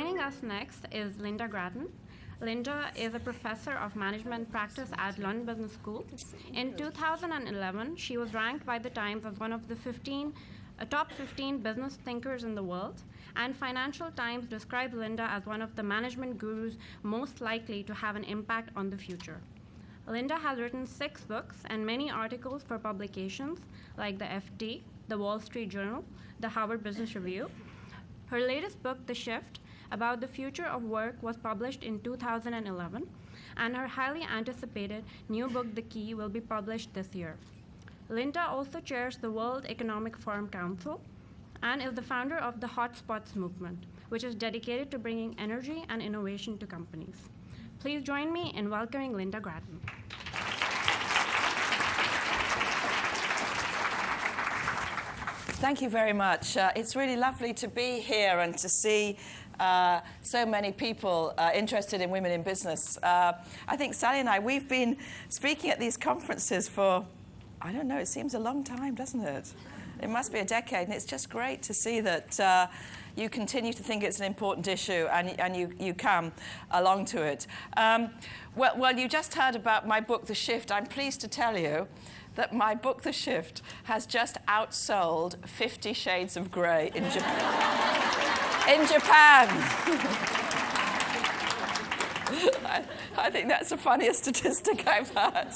Joining us next is Lynda Gratton. Lynda is a professor of management practice at London Business School. In 2011, she was ranked by the Times as one of the top 15 business thinkers in the world, and Financial Times describes Lynda as one of the management gurus most likely to have an impact on the future. Lynda has written 6 books and many articles for publications like the FT, the Wall Street Journal, the Harvard Business Review. Her latest book, The Shift, about the future of work, was published in 2011, and her highly anticipated new book, The Key, will be published this year. Lynda also chairs the World Economic Forum Council and is the founder of the Hotspots movement, which is dedicated to bringing energy and innovation to companies. Please join me in welcoming Lynda Gratton. Thank you very much. It's really lovely to be here and to see so many people interested in women in business. I think Sally and I, we've been speaking at these conferences for, I don't know, it seems a long time, doesn't it? It must be a decade, and it's just great to see that you continue to think it's an important issue and you come along to it. Well, you just heard about my book, The Shift. I'm pleased to tell you that my book, The Shift, has just outsold 50 Shades of Grey in Japan. I think that's the funniest statistic I've heard.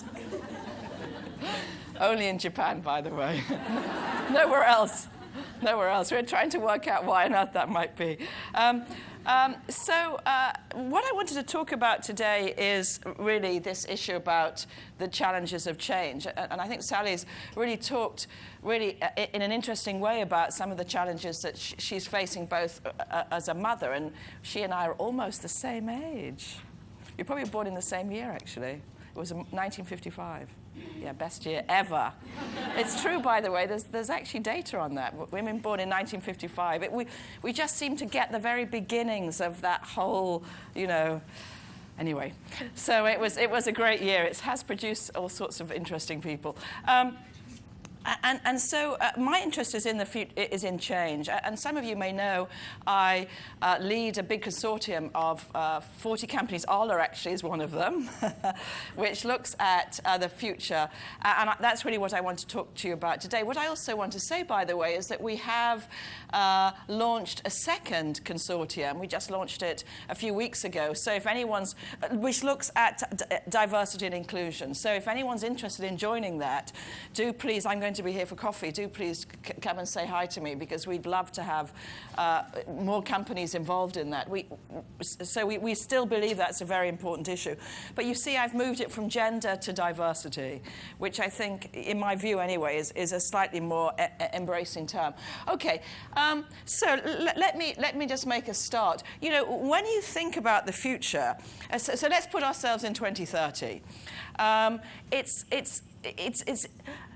Only in Japan, by the way. Nowhere else. Nowhere else. We're trying to work out why on earth that might be. What I wanted to talk about today is really this issue about the challenges of change. And I think Sally's really talked in an interesting way about some of the challenges that she's facing both as a mother, and she and I are almost the same age. You're probably born in the same year, actually. It was 1955. Yeah, best year ever. It's true, by the way. There's actually data on that. Women born in 1955. We just seem to get the very beginnings of that whole, Anyway, so it was a great year. It has produced all sorts of interesting people. So my interest is in change. And some of you may know I lead a big consortium of 40 companies. Arla actually is one of them, which looks at the future. And that's really what I want to talk to you about today. What I also want to say, by the way, is that we have launched a second consortium. We just launched it a few weeks ago. So if anyone's, which looks at diversity and inclusion. So if anyone's interested in joining that, do please, I'm going to be here for coffee. Do please come and say hi to me, because we'd love to have more companies involved in that. We still believe that's a very important issue. But you see, I've moved it from gender to diversity, which I think, in my view anyway, is a slightly more embracing term. Okay, so let me just make a start. When you think about the future, so let's put ourselves in 2030.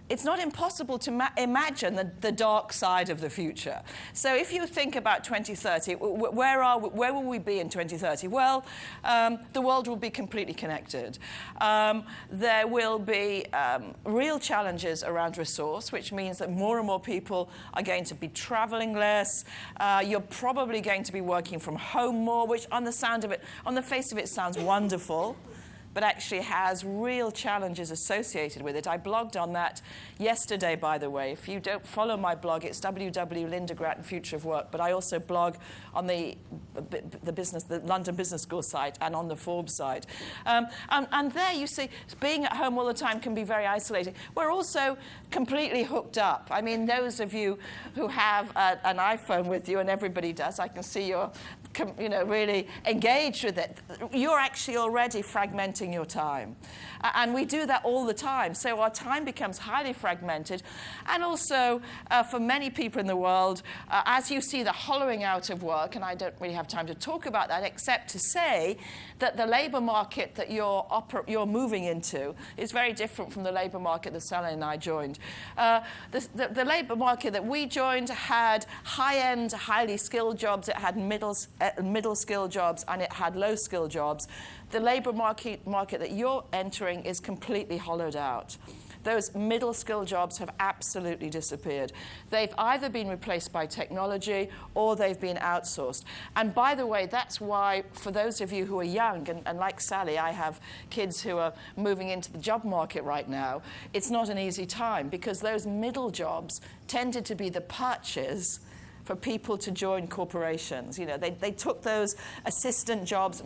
It's not impossible to imagine the dark side of the future. So if you think about 2030, where will we be in 2030? Well, the world will be completely connected. There will be real challenges around resource, which means that more and more people are going to be traveling less. You're probably going to be working from home more, which on the face of it sounds wonderful, but actually has real challenges associated with it. I blogged on that yesterday, by the way. If you don't follow my blog, it's Lynda Gratton Future of Work, but I also blog on the London Business School site and on the Forbes site. And there you see, being at home all the time can be very isolating. We're also completely hooked up. I mean, those of you who have an iPhone with you, and everybody does, I can see you're really engaged with it. You're actually already fragmenting your time. And we do that all the time. So our time becomes highly fragmented. And also, for many people in the world, as you see the hollowing out of work, and I don't really have time to talk about that, except to say that the labor market that you're moving into is very different from the labor market that Sally and I joined. The labor market that we joined had high-end, highly skilled jobs. It had middle-skilled jobs, and it had low-skilled jobs. The labor market that you're entering is completely hollowed out. those middle skill jobs have absolutely disappeared. They've either been replaced by technology or they've been outsourced. And by the way, that's why, for those of you who are young, and like Sally, I have kids who are moving into the job market right now, it's not an easy time, because those middle jobs tended to be the perches for people to join corporations. You know, they took those assistant jobs,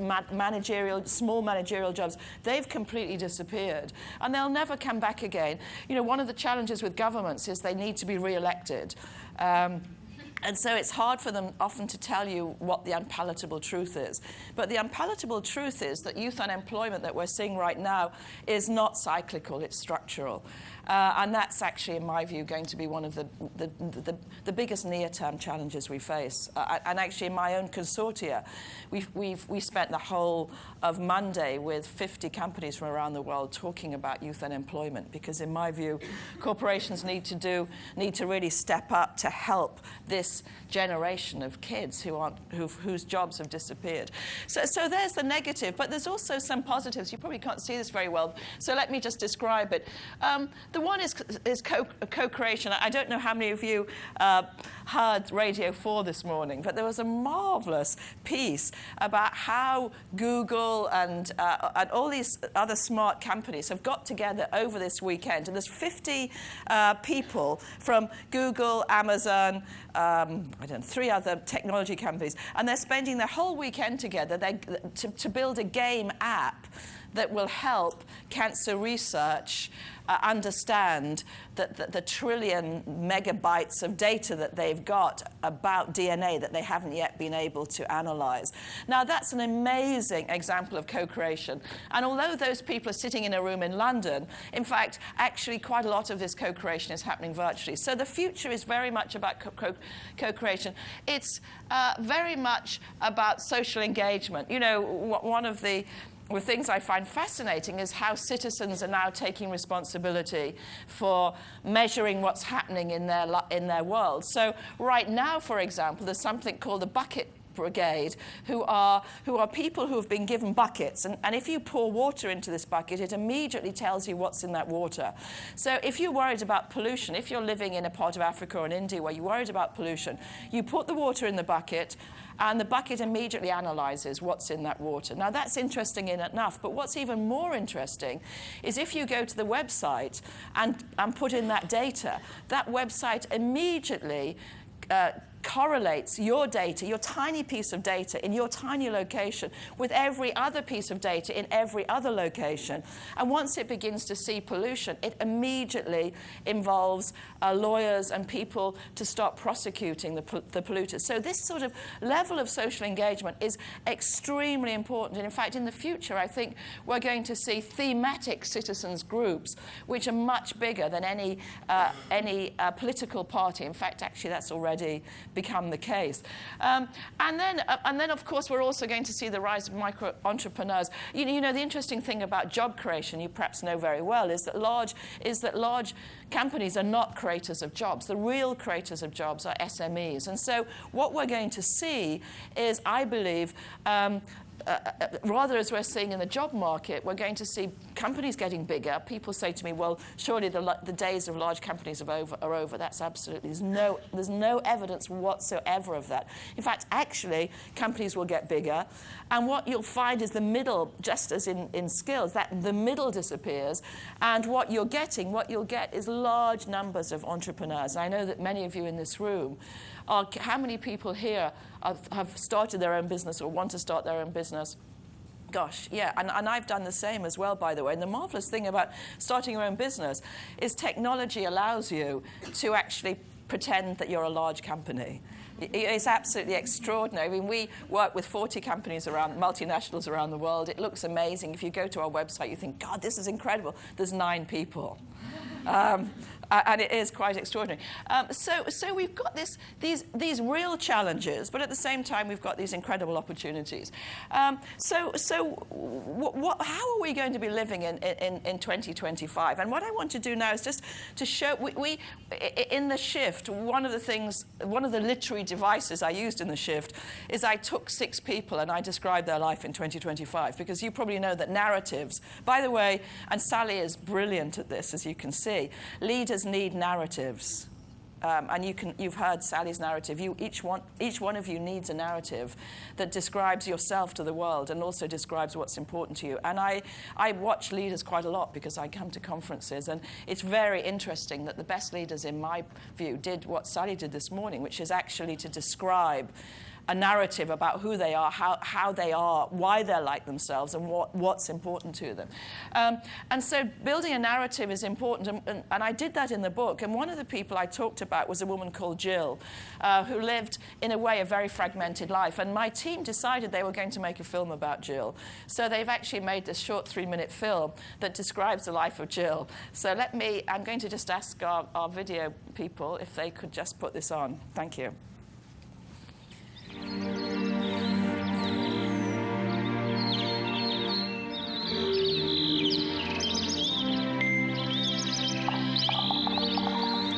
small managerial jobs. They've completely disappeared, and they'll never come back again. You know, one of the challenges with governments is they need to be re-elected. And so it's hard for them often to tell you what the unpalatable truth is. But the unpalatable truth is that youth unemployment that we're seeing right now is not cyclical, it's structural. And that's actually, in my view, going to be one of the biggest near-term challenges we face. And actually, in my own consortia, we spent the whole of Monday with 50 companies from around the world talking about youth unemployment, because in my view, corporations need to really step up to help this generation of kids whose jobs have disappeared. So there's the negative, but there's also some positives. You probably can't see this very well, so let me just describe it. The one is co-creation. I don't know how many of you heard Radio 4 this morning, but there was a marvelous piece about how Google and all these other smart companies have got together over this weekend. And there's 50 people from Google, Amazon, I don't know, 3 other technology companies, and they're spending their whole weekend together to build a game app that will help cancer research understand that the trillion megabytes of data that they've got about DNA that they haven't yet been able to analyze. Now, that's an amazing example of co-creation. And although those people are sitting in a room in London, in fact, actually quite a lot of this co-creation is happening virtually. So the future is very much about co-creation. It's very much about social engagement. You know, one of the things I find fascinating is how citizens are now taking responsibility for measuring what's happening in their world. So right now, for example, there's something called the bucket brigade, who are people who have been given buckets, and if you pour water into this bucket, it immediately tells you what's in that water. So if you're worried about pollution, if you're living in a part of Africa or in India where you're worried about pollution, you put the water in the bucket, and the bucket immediately analyzes what's in that water. Now, that's interesting enough, but what's even more interesting is if you go to the website and put in that data, that website immediately correlates your data, your tiny piece of data in your tiny location, with every other piece of data in every other location. And once it begins to see pollution, it immediately involves lawyers and people to start prosecuting the polluters. So this sort of level of social engagement is extremely important. And in fact, in the future, I think we're going to see thematic citizens groups, which are much bigger than any political party. In fact, actually, that's already become the case. And then, of course, we're also going to see the rise of micro-entrepreneurs. You know, the interesting thing about job creation, you perhaps know very well, is that large companies are not creators of jobs. The real creators of jobs are SMEs. And so what we're going to see is, I believe, rather as we're seeing in the job market, we're going to see companies getting bigger. People say to me, well, surely the days of large companies are over. That's absolutely, there's no evidence whatsoever of that. In fact, actually, companies will get bigger. And what you'll find is the middle, just as in skills, that the middle disappears. And what you'll get is large numbers of entrepreneurs. I know that many of you in this room how many people here have started their own business or want to start their own business? Gosh, yeah, and I've done the same as well, by the way. And the marvelous thing about starting your own business is technology allows you to actually pretend that you're a large company. It's absolutely extraordinary. I mean, we work with 40 companies multinationals around the world. It looks amazing. If you go to our website, you think, God, this is incredible. There's 9 people. And it is quite extraordinary. So we've got these real challenges, but at the same time, we've got these incredible opportunities. How are we going to be living in 2025? And what I want to do now is just to show, in the shift, one of the literary devices I used in the shift is I took 6 people and I described their life in 2025, because you probably know that narratives, by the way, and Sally is brilliant at this, as you can see, leaders need narratives. And you've heard Sally's narrative. Each one of you needs a narrative that describes yourself to the world and also describes what's important to you. And I watch leaders quite a lot because I come to conferences, and it's very interesting that the best leaders, in my view, did what Sally did this morning, which is actually to describe a narrative about who they are, how they are, why they're like themselves, and what's important to them. And so building a narrative is important, and I did that in the book. And one of the people I talked about was a woman called Jill, who lived, in a way, a very fragmented life. And my team decided they were going to make a film about Jill. So they've actually made this short 3-minute film that describes the life of Jill. So I'm going to just ask our video people if they could just put this on. Thank you.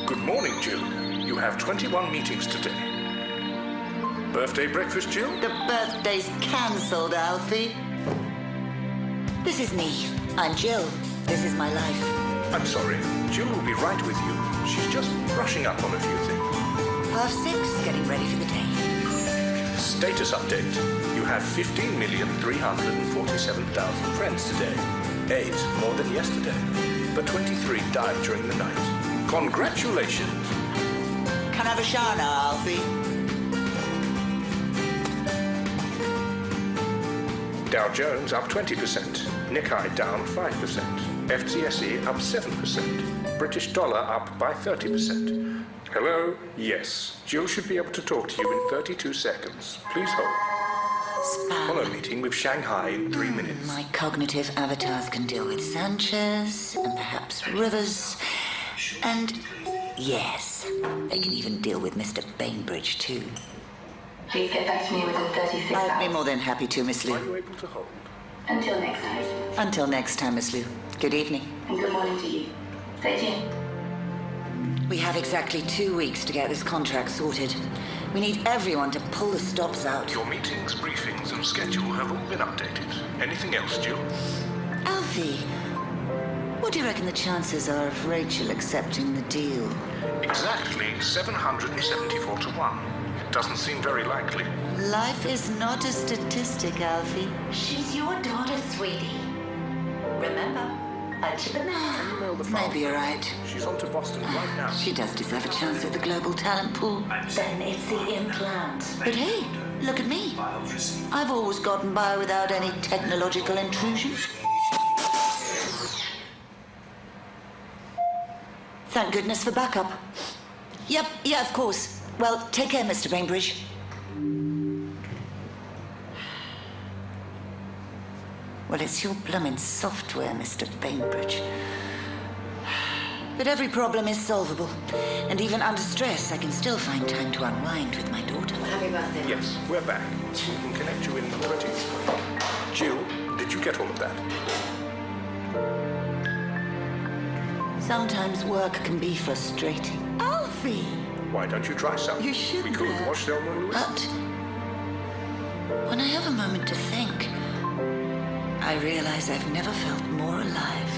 Good morning, Jill. You have 21 meetings today. Birthday breakfast, Jill? The birthday's cancelled, Alfie. This is me. I'm Jill. This is my life. I'm sorry. Jill will be right with you. She's just brushing up on a few things. 6:30, getting ready for the day. Status update. You have 15,347,000 friends today. 8 more than yesterday. But 23 died during the night. Congratulations. Can I have a shower now, Alfie? Dow Jones up 20%. Nikkei down 5%. FTSE up 7%. British dollar up by 30%. Hello? Yes. Jill should be able to talk to you in 32 seconds. Please hold. Spam. Follow meeting with Shanghai in 3 minutes. My cognitive avatars can deal with Sanchez and perhaps Rivers. And yes, they can even deal with Mr. Bainbridge too. Please get back to me within 36 hours. I'd be more than happy to, Miss Are Liu. you able to hold? Until next time. Until next time, Miss Liu. Good evening. And good morning to you. Stay tuned. We have exactly 2 weeks to get this contract sorted. We need everyone to pull the stops out. Your meetings, briefings, and schedule have all been updated. Anything else, Jill? Alfie, what do you reckon the chances are of Rachel accepting the deal? Exactly 774 to 1. It doesn't seem very likely. Life is not a statistic, Alfie. She's your daughter, sweetie. Remember, punch the man. Email the file. Maybe you're right. She's on to Boston right now. She does deserve a chance at the global talent pool. Then it's the implant. But hey, look at me. I've always gotten by without any technological intrusion. Thank goodness for backup. Yep, yeah, of course. Well, take care, Mr. Bainbridge. Well, it's your bloomin' software, Mr. Bainbridge. But every problem is solvable. And even under stress, I can still find time to unwind with my daughter. Happy birthday. Yes, we're back. We can connect you in 20. Jill, did you get all of that? Sometimes work can be frustrating. Alfie! Why don't you try some? You should We could have. watch Thelma and Louise. But when I have a moment to think, I realize I've never felt more alive.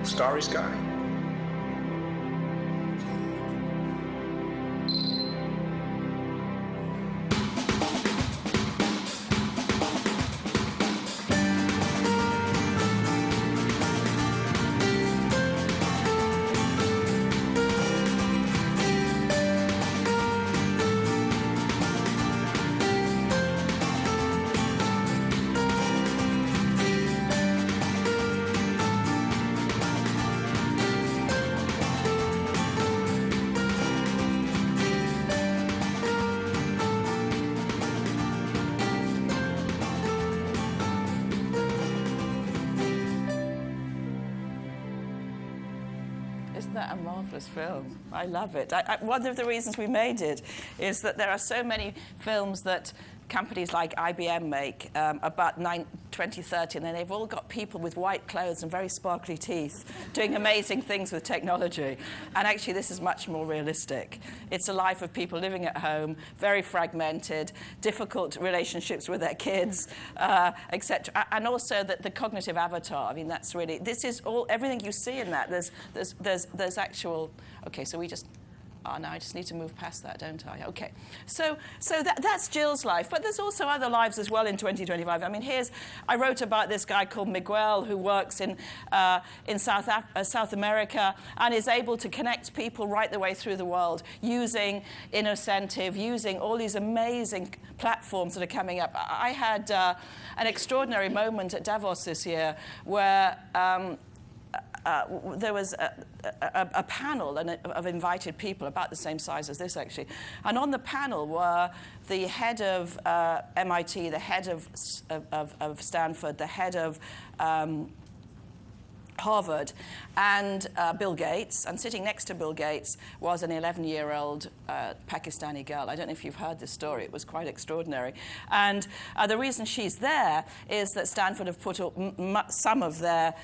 Starry Sky. Isn't that a marvellous film? I love it. One of the reasons we made it is that there are so many films that companies like IBM make about 2030, and then they've all got people with white clothes and very sparkly teeth doing amazing things with technology. And actually, this is much more realistic. It's a life of people living at home, very fragmented, difficult relationships with their kids, etc. And also the cognitive avatar. I mean, that's really, this is all, everything you see in that. There's actual, okay, so we just, oh, now I just need to move past that, don't I? Okay. So that's Jill's life. But there's also other lives as well in 2025. I mean, I wrote about this guy called Miguel who works in South America and is able to connect people right the way through the world using Innocentive, using all these amazing platforms that are coming up. I had an extraordinary moment at Davos this year where there was a panel of invited people, about the same size as this, actually. And on the panel were the head of MIT, the head of Stanford, the head of Harvard, and Bill Gates. And sitting next to Bill Gates was an 11-year-old Pakistani girl. I don't know if you've heard this story. It was quite extraordinary. And the reason she's there is that Stanford have put up some of their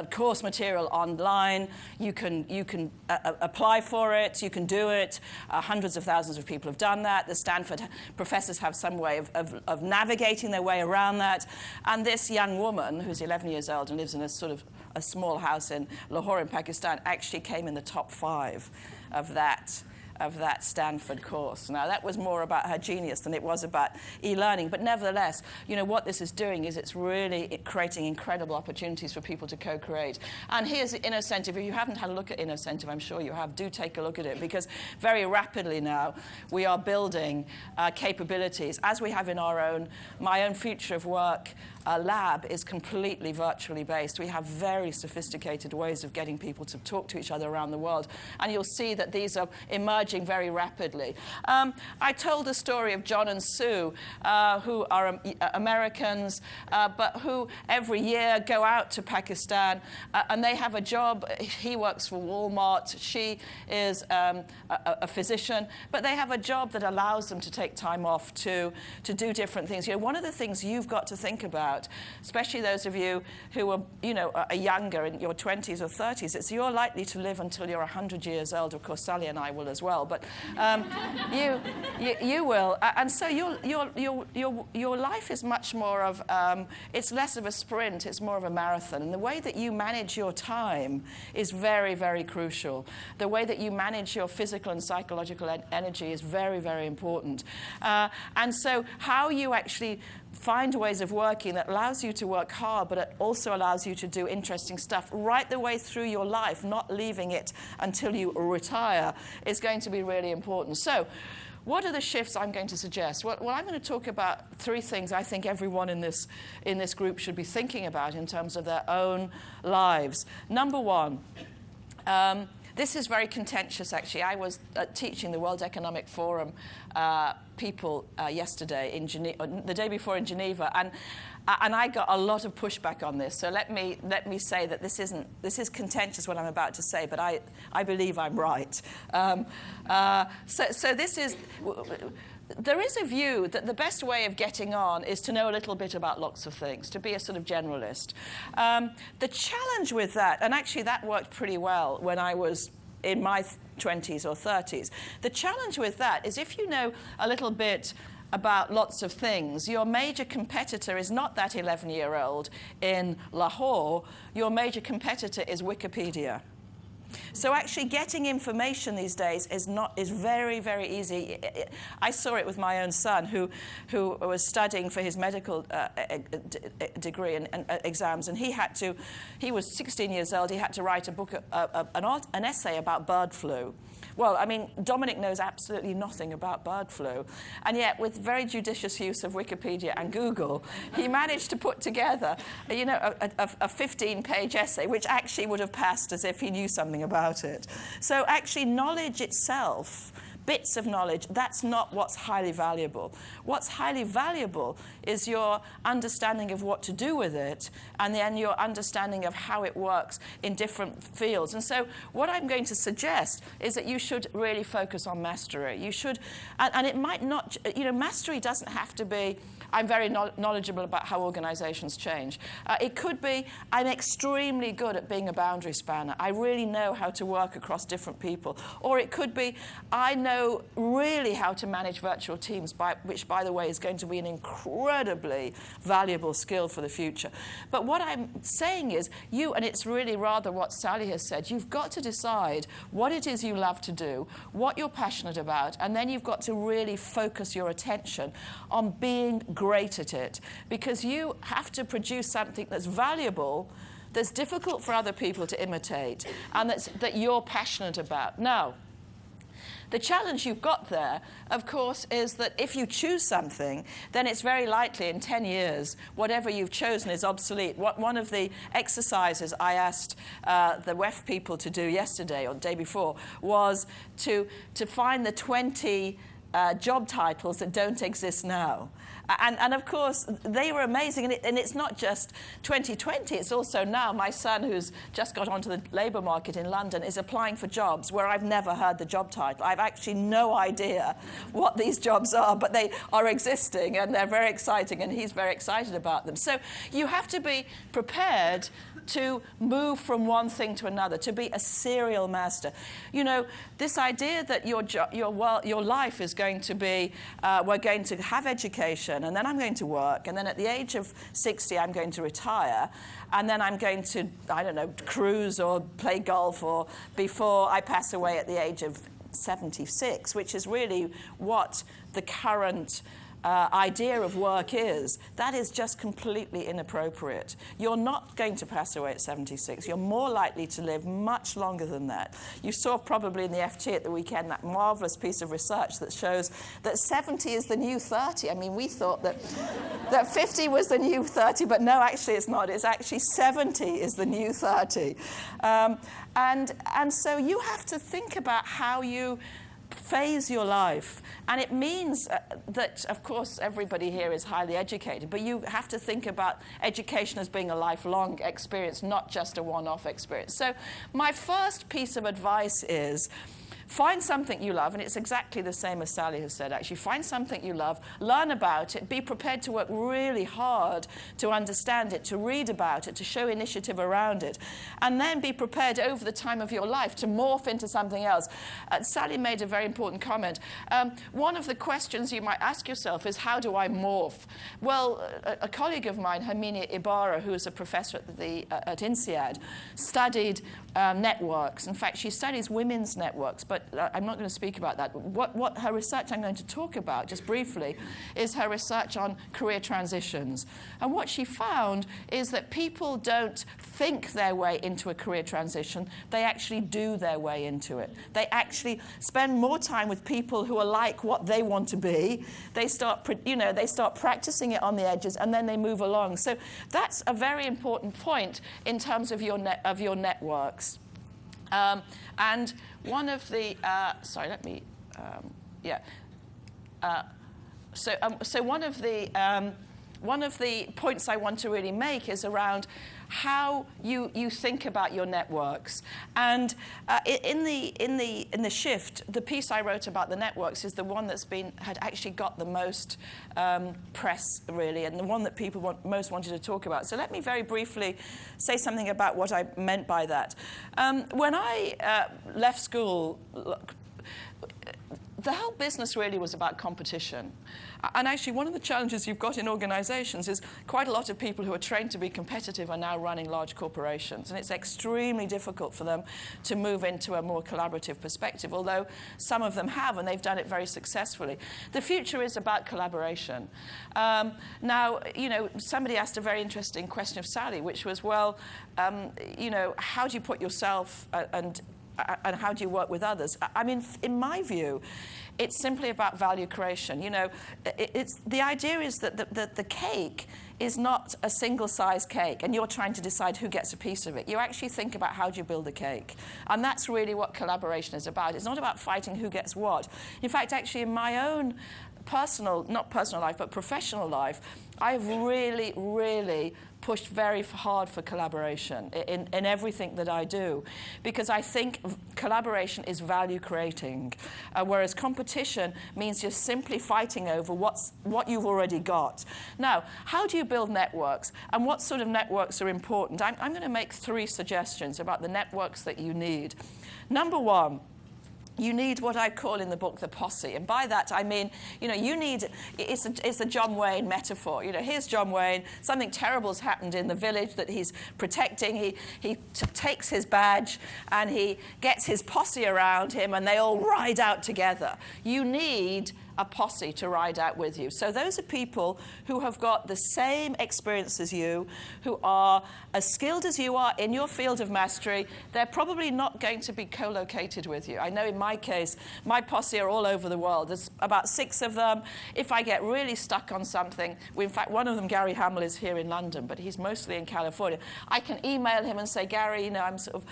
course material online. You can apply for it. You can do it. Hundreds of thousands of people have done that. The Stanford professors have some way of navigating their way around that. And this young woman, who's 11 years old and lives in a small house in Lahore in Pakistan, actually came in the top 5 of that Stanford course. Now, that was more about her genius than it was about e-learning. But nevertheless, you know, what this is doing is it's really creating incredible opportunities for people to co-create. And here's Innocentive. If you haven't had a look at Innocentive, I'm sure you have, do take a look at it, because very rapidly now we are building capabilities, as we have in my own future of work lab is completely virtually based. We have very sophisticated ways of getting people to talk to each other around the world. And you'll see that these are emerging very rapidly. I told the story of John and Sue, who are Americans, but who every year go out to Pakistan, and they have a job. He works for Walmart. She is a physician. But they have a job that allows them to take time off to do different things. You know, one of the things you've got to think about, especially those of you who are, are younger, in your 20s or 30s, it's you're likely to live until you're 100 years old. Of course, Sally and I will as well, but you will. And so your life is much more of, it's less of a sprint, it's more of a marathon. And the way that you manage your time is very, very crucial. The way that you manage your physical and psychological energy is very, very important. And so how you actually find ways of working that allows you to work hard, but it also allows you to do interesting stuff right the way through your life, not leaving it until you retire, is going to be really important. So what are the shifts I'm going to suggest? Well, I'm going to talk about 3 things I think everyone in this group should be thinking about in terms of their own lives. Number 1, this is very contentious, actually. I was teaching the World Economic Forum people yesterday in Geneva, the day before in Geneva, and I got a lot of pushback on this. So let me say that this is contentious what I'm about to say, but I believe I'm right. So this is. There is a view that the best way of getting on is to know a little bit about lots of things, to be a sort of generalist. The challenge with that, and actually that worked pretty well when I was in my 20s or 30s. The challenge with that is if you know a little bit about lots of things, your major competitor is not that 11-year-old in Lahore. Your major competitor is Wikipedia. So actually getting information these days is very, very easy. I saw it with my own son, who was studying for his medical degree and exams, and he was 16 years old. He had to write a book, an essay about bird flu. Well, I mean, Dominic knows absolutely nothing about bird flu, and yet with very judicious use of Wikipedia and Google, he managed to put together, a 15-page essay, which actually would have passed as if he knew something about it. So actually knowledge itself, bits of knowledge, that's not what's highly valuable. What's highly valuable is your understanding of what to do with it, and then your understanding of how it works in different fields. And so what I'm going to suggest is that you should really focus on mastery. You should, and it might not, mastery doesn't have to be, I'm very knowledgeable about how organizations change. It could be, I'm extremely good at being a boundary spanner. I really know how to work across different people. Or it could be, I know really how to manage virtual teams, which, by the way, is going to be an incredibly valuable skill for the future. But what I'm saying is, and it's really rather what Sally has said, you've got to decide what it is you love to do, what you're passionate about, and then you've got to really focus your attention on being great at it, because you have to produce something that's valuable, that's difficult for other people to imitate, and that you're passionate about. Now, the challenge you've got there, of course, is that if you choose something, then it's very likely in 10 years, whatever you've chosen is obsolete. One of the exercises I asked the WEF people to do yesterday or the day before was to find the 20 job titles that don't exist now. And of course, they were amazing. And it's not just 2020, it's also now. My son, who's just got onto the labour market in London, is applying for jobs where I've never heard the job title. I've actually no idea what these jobs are, but they are existing, and they're very exciting, and he's very excited about them. So you have to be prepared to move from one thing to another, to be a serial master. This idea that your life is going to be, we're going to have education, and then I'm going to work, and then at the age of 60 I'm going to retire, and then I'm going to, I don't know, cruise or play golf, or before I pass away at the age of 76, which is really what the current idea of work is. That is just completely inappropriate. You're not going to pass away at 76. You're more likely to live much longer than that. You saw probably in the FT at the weekend that marvelous piece of research that shows that 70 is the new 30. I mean, we thought that 50 was the new 30, but no, actually it's not. It's actually 70 is the new 30. And so you have to think about how you phase your life. And it means that, of course, everybody here is highly educated, but you have to think about education as being a lifelong experience, not just a one-off experience. So my first piece of advice is, find something you love, and it's exactly the same as Sally has said, actually. Find something you love, learn about it, be prepared to work really hard to understand it, to read about it, to show initiative around it, and then be prepared over the time of your life to morph into something else. Sally made a very important comment. One of the questions you might ask yourself is, how do I morph? Well, a colleague of mine, Herminia Ibarra, who is a professor at INSEAD, studied networks. In fact, she studies women's networks, but I'm not going to speak about that. What her research I'm going to talk about, just briefly, is her research on career transitions. And what she found is that people don't think their way into a career transition. They actually do their way into it. They actually spend more time with people who are like what they want to be. They start practicing it on the edges, and then they move along. So that's a very important point in terms of your networks. And one of the one of the points I want to really make is around how you think about your networks. And in the shift, the piece I wrote about the networks is the one that's had actually got the most press, really, and the one that people most wanted to talk about. So let me very briefly say something about what I meant by that. When I left school, the whole business really was about competition. And actually, one of the challenges you've got in organizations is quite a lot of people who are trained to be competitive are now running large corporations. And it's extremely difficult for them to move into a more collaborative perspective, although some of them have, and they've done it very successfully. The future is about collaboration. Now, somebody asked a very interesting question of Sally, which was, well, how do you put yourself and how do you work with others? I mean, in my view, it's simply about value creation. You know, the idea is that the cake is not a single-size cake, and you're trying to decide who gets a piece of it. You actually think about how do you build a cake. And that's really what collaboration is about. It's not about fighting who gets what. In fact, actually, in my own not personal life, but professional life, I've really, really pushed very hard for collaboration in everything that I do, because I think collaboration is value creating, whereas competition means just simply fighting over what you've already got. Now, how do you build networks, and what sort of networks are important? I'm going to make 3 suggestions about the networks that you need. Number 1, you need what I call in the book the posse. And by that, I mean, you know, you need, it's a John Wayne metaphor. You know, here's John Wayne. Something terrible's happened in the village that he's protecting. He takes his badge and he gets his posse around him and they all ride out together. You need a posse to ride out with you. So those are people who have got the same experience as you, who are as skilled as you are in your field of mastery. They're probably not going to be co-located with you. I know in my case, my posse are all over the world. There's about 6 of them. If I get really stuck on something, in fact, one of them, Gary Hamill, is here in London, but he's mostly in California. I can email him and say, Gary, you know, I'm sort of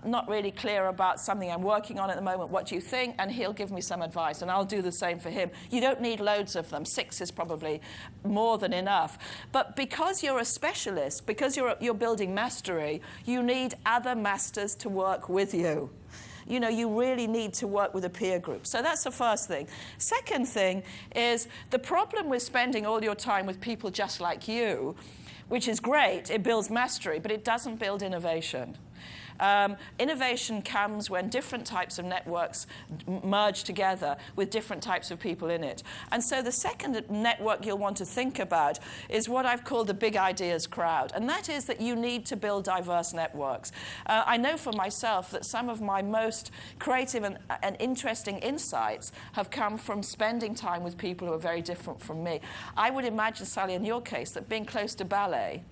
not really clear about something I'm working on at the moment. What do you think? And he'll give me some advice, and I'll do the same for him. You don't need loads of them. 6 is probably more than enough. But because you're a specialist, because you're building mastery, you need other masters to work with you. You know, you really need to work with a peer group. So that's the first thing. Second thing is the problem with spending all your time with people just like you, which is great, it builds mastery, but it doesn't build innovation. Innovation comes when different types of networks merge together with different types of people in it. And so the second network you'll want to think about is what I've called the big ideas crowd. And that is that you need to build diverse networks. I know for myself that some of my most creative and interesting insights have come from spending time with people who are very different from me. I would imagine, Sally, in your case, that being close to ballet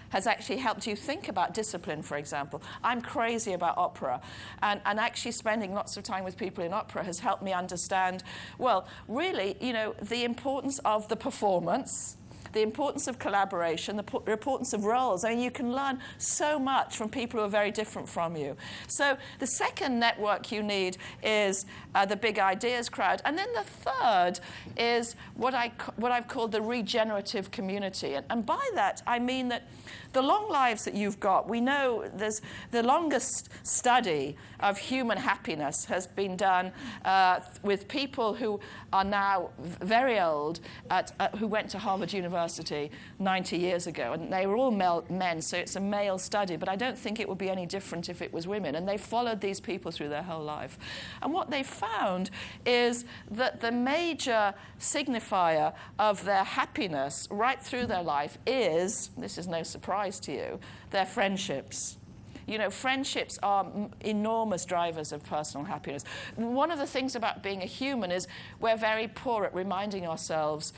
has actually helped you think about discipline, for example. I'm crazy about opera, and actually spending lots of time with people in opera has helped me understand, well, really, you know, the importance of the performance, the importance of collaboration, the importance of roles. I mean, you can learn so much from people who are very different from you. So the second network you need is the big ideas crowd. And then the third is what I've called the regenerative community. And by that, I mean that the long lives that you've got, we know there's the longest study of human happiness has been done with people who are now very old, who went to Harvard University 90 years ago. And they were all men, so it's a male study. But I don't think it would be any different if it was women. And they followed these people through their whole life. And what they found is that the major signifier of their happiness right through their life is, this is no surprise to you, their friendships. You know, friendships are enormous drivers of personal happiness. One of the things about being a human is we're very poor at reminding ourselves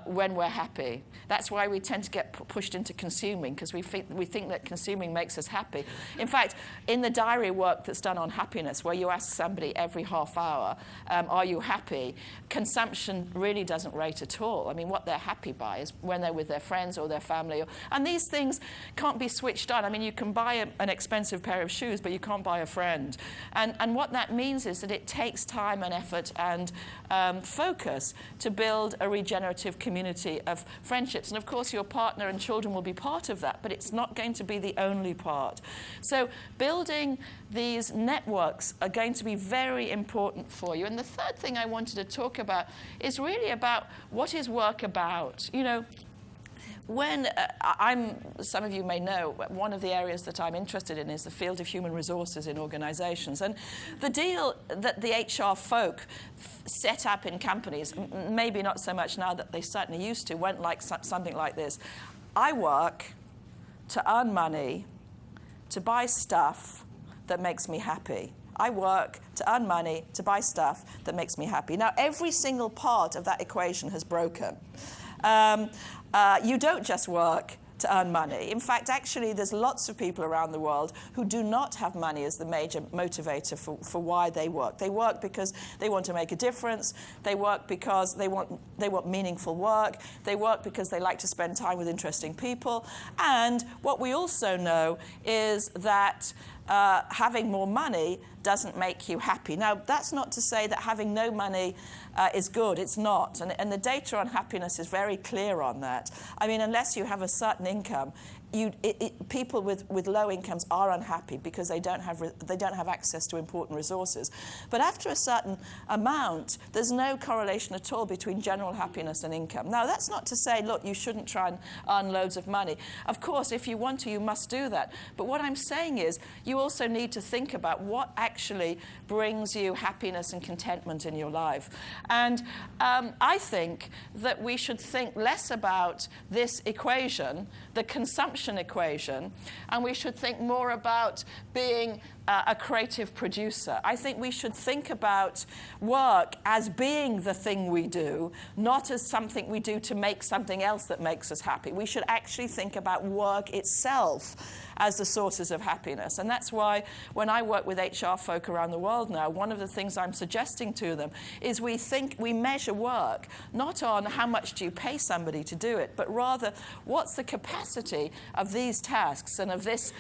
when we're happy. That's why we tend to get pushed into consuming, because we think that consuming makes us happy. In fact, in the diary work that's done on happiness, where you ask somebody every half hour, are you happy? Consumption really doesn't rate at all. I mean, what they're happy by is when they're with their friends or their family. And these things can't be switched on. I mean, you can buy an expensive pair of shoes, but you can't buy a friend. And what that means is that it takes time and effort and focus to build a regenerative community of friendships. And of course, your partner and children will be part of that, but it's not going to be the only part. So building these networks are going to be very important for you. And the third thing I wanted to talk about is really about what is work about. You know, when some of you may know, one of the areas that I'm interested in is the field of human resources in organizations. And the deal that the HR folk set up in companies, maybe not so much now that they certainly used to, went like something like this. I work to earn money, to buy stuff that makes me happy. I work to earn money, to buy stuff that makes me happy. Now, every single part of that equation has broken. You don't just work to earn money. In fact, actually, there's lots of people around the world who do not have money as the major motivator for why they work. They work because they want to make a difference. They work because they want meaningful work. They work because they like to spend time with interesting people. And what we also know is that having more money doesn't make you happy. Now, that's not to say that having no money is good. It's not. And the data on happiness is very clear on that. I mean, unless you have a certain income, people with low incomes are unhappy because they don't have access to important resources. But after a certain amount, there's no correlation at all between general happiness and income. Now, that's not to say, look, you shouldn't try and earn loads of money. Of course, if you want to, you must do that. But what I'm saying is, you also need to think about what actually brings you happiness and contentment in your life. And I think that we should think less about this equation, the consumption equation, and we should think more about being a creative producer. I think we should think about work as being the thing we do, not as something we do to make something else that makes us happy. We should actually think about work itself as the sources of happiness. And that's why when I work with HR folk around the world now, one of the things I'm suggesting to them is we measure work not on how much do you pay somebody to do it, but rather what's the capacity of these tasks and of this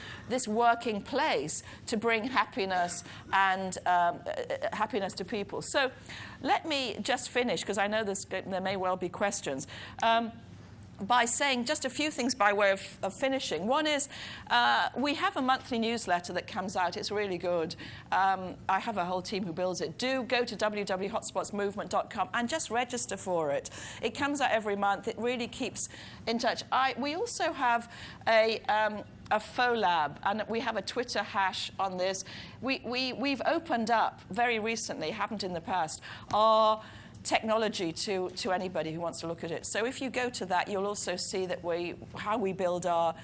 working place to bring happiness and happiness to people. So let me just finish, because I know there may well be questions. By saying just a few things by way of finishing. One is we have a monthly newsletter that comes out. It's really good. I have a whole team who builds it. Do go to www.hotspotsmovement.com and just register for it. It comes out every month. It really keeps in touch. We also have a faux lab, and we have a Twitter hash on this. We've opened up very recently, haven't in the past, our technology to anybody who wants to look at it. So if you go to that, you'll also see that how we build our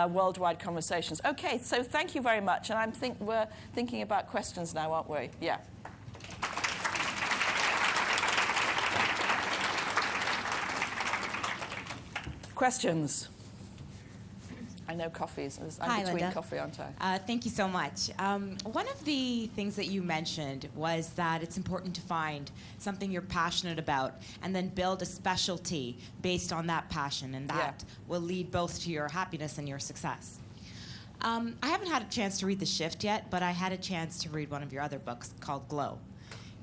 worldwide conversations. Okay, so thank you very much. And we're thinking about questions now, aren't we? Yeah. Questions? I know coffees. I'm between Lynda. coffee, aren't I? Thank you so much. One of the things that you mentioned was that it's important to find something you're passionate about and then build a specialty based on that passion, and that will lead both to your happiness and your success. I haven't had a chance to read The Shift yet, but I had a chance to read one of your other books called Glow.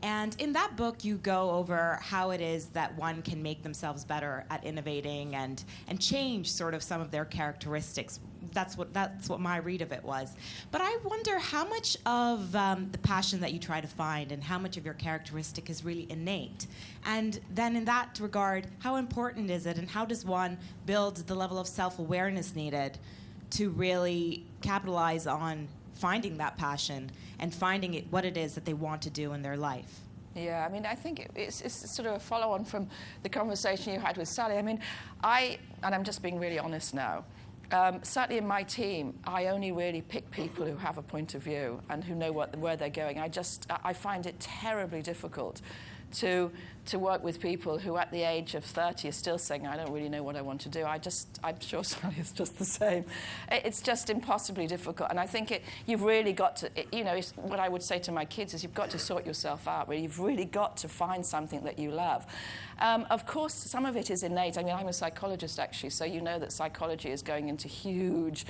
And in that book, you go over how it is that one can make themselves better at innovating and change sort of some of their characteristics. That's what my read of it was. But I wonder how much of the passion that you try to find and how much of your characteristic is really innate. And then in that regard, how important is it, and how does one build the level of self-awareness needed to really capitalize on finding that passion and finding what it is that they want to do in their life? Yeah, I mean, I think it's sort of a follow-on from the conversation you had with Sally. I mean, and I'm just being really honest now, certainly in my team, I only really pick people who have a point of view and who know where they're going. I find it terribly difficult to work with people who at the age of 30 are still saying, I don't really know what I want to do. I'm sure Sally is just the same. It's just impossibly difficult. And I think you've really got to, what I would say to my kids is you've got to sort yourself out, really. You've really got to find something that you love. Of course, some of it is innate. I mean, I'm a psychologist, actually, so you know that psychology is going into huge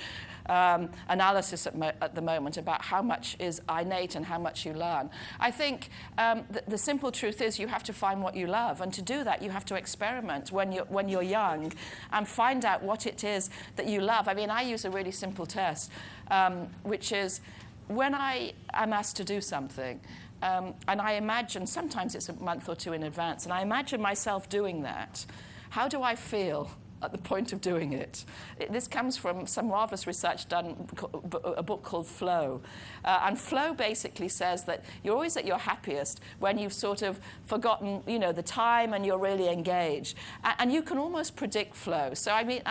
analysis at the moment about how much is innate and how much you learn. I think the simple truth is you have to find what you love, and to do that you have to experiment when you're young and find out what it is that you love. I mean, I use a really simple test, which is when I am asked to do something, and I imagine, sometimes it's a month or two in advance, and I imagine myself doing that, how do I feel at the point of doing it? This comes from some marvelous research done, a book called Flow. And Flow basically says that you're always at your happiest when you've sort of forgotten, the time and you're really engaged. And you can almost predict flow. So, I mean,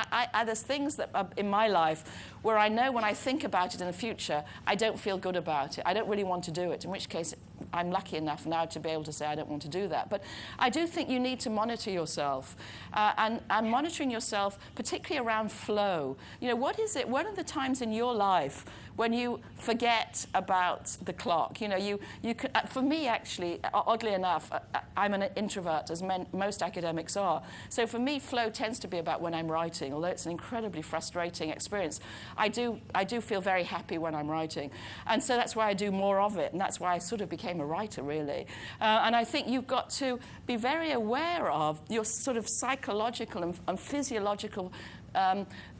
there's things that are in my life where I know when I think about it in the future, I don't feel good about it. I don't really want to do it, in which case I'm lucky enough now to be able to say I don't want to do that. But I do think you need to monitor yourself, and monitoring yourself, particularly around flow. You know, what are the times in your life when you forget about the clock? You know, you can, for me, actually, oddly enough, I'm an introvert, as most academics are. So for me, flow tends to be about when I'm writing, although it's an incredibly frustrating experience. I do feel very happy when I'm writing. And so that's why I do more of it, and that's why I sort of became a writer, really. And I think you've got to be very aware of your sort of psychological and physiological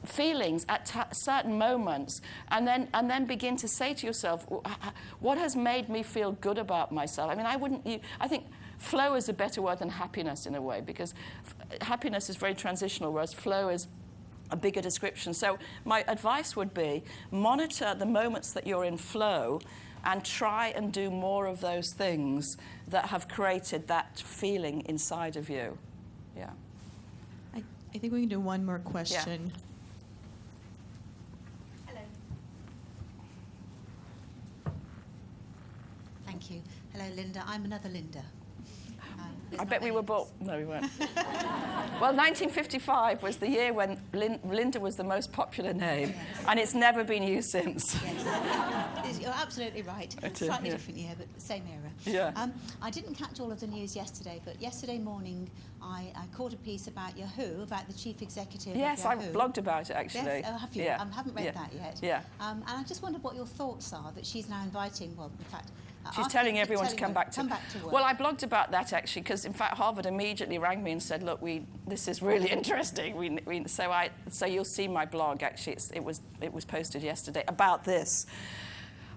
feelings at certain moments, and then begin to say to yourself, what has made me feel good about myself? I mean, I think flow is a better word than happiness in a way, because happiness is very transitional, whereas flow is a bigger description. So my advice would be monitor the moments that you're in flow and try and do more of those things that have created that feeling inside of you. Yeah. I think we can do one more question. Yeah. Hello. Thank you. Hello, Lynda. I'm another Lynda. I bet we were both. No, we weren't. Well, 1955 was the year when Lynda was the most popular name, yes. And it's never been used since. Yes. You're absolutely right. Slightly different year, but same era. Yeah. I didn't catch all of the news yesterday, but yesterday morning I caught a piece about Yahoo, about the chief executive Yes, of Yahoo. I blogged about it, actually. Yes, oh, have you? Yeah. I haven't read that yet. Yeah. And I just wondered what your thoughts are that she's now inviting, well, in fact, she's telling everyone to come back to work. Well, I blogged about that, actually, because, in fact, Harvard immediately rang me and said, look, this is really interesting. So you'll see my blog, actually. It was posted yesterday about this.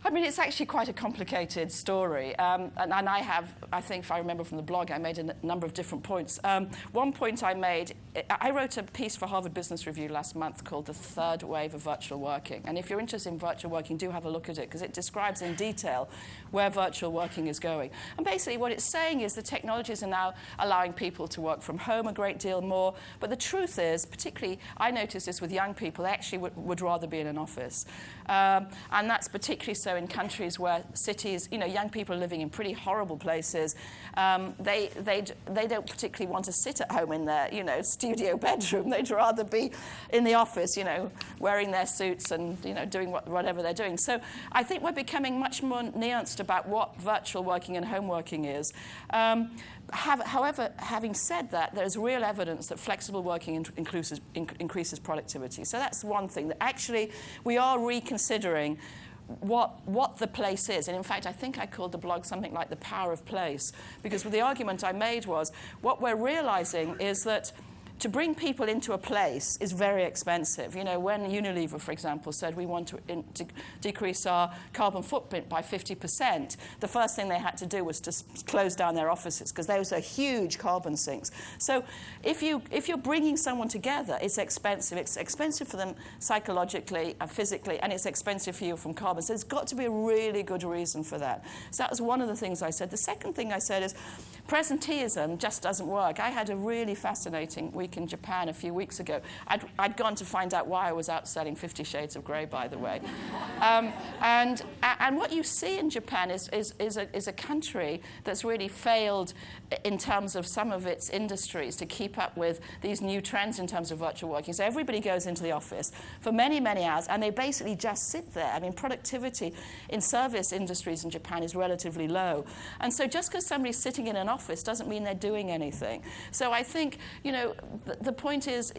I mean, it's actually quite a complicated story. And I think if I remember from the blog, I made a number of different points. One point I made, I wrote a piece for Harvard Business Review last month called The Third Wave of Virtual Working. And if you're interested in virtual working, do have a look at it, because it describes in detail where virtual working is going. And basically what it's saying is the technologies are now allowing people to work from home a great deal more. But the truth is, particularly, I notice this with young people, they actually would rather be in an office. And that's particularly so in countries where cities, you know, young people are living in pretty horrible places. They don't particularly want to sit at home in their, you know, studio bedroom. They'd rather be in the office, you know, wearing their suits and, you know, doing whatever they're doing. So I think we're becoming much more nuanced about what virtual working and home working is. However, having said that, there's real evidence that flexible working increases productivity. So that's one thing, that actually we are reconsidering what the place is. And in fact, I think I called the blog something like The Power of Place, because the argument I made was what we're realizing is that to bring people into a place is very expensive. You know, when Unilever, for example, said we want to decrease our carbon footprint by 50%, the first thing they had to do was to close down their offices, because those are huge carbon sinks. So if you're bringing someone together, it's expensive. It's expensive for them psychologically and physically, and it's expensive for you from carbon. So there's got to be a really good reason for that. So that was one of the things I said. The second thing I said is presenteeism just doesn't work. I had a really fascinating week in Japan a few weeks ago. I'd gone to find out why I was outselling 50 Shades of Grey, by the way. And what you see in Japan is a country that's really failed in terms of some of its industries to keep up with these new trends in terms of virtual working. So everybody goes into the office for many, many hours, and they basically just sit there. I mean, productivity in service industries in Japan is relatively low. And so just because somebody's sitting in an office doesn't mean they're doing anything. So I think, you know, the point is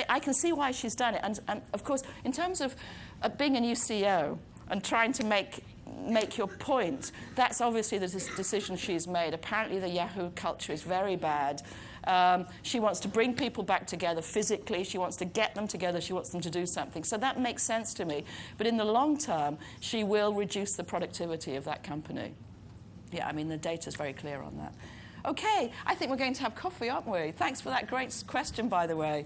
I can see why she's done it. And of course, in terms of being a new CEO and trying to make your point, that's obviously the decision she's made. Apparently the Yahoo culture is very bad. She wants to bring people back together physically. She wants to get them together. She wants them to do something. So that makes sense to me. But in the long term, she will reduce the productivity of that company. Yeah, I mean, the data's very clear on that. OK, I think we're going to have coffee, aren't we? Thanks for that great question, by the way.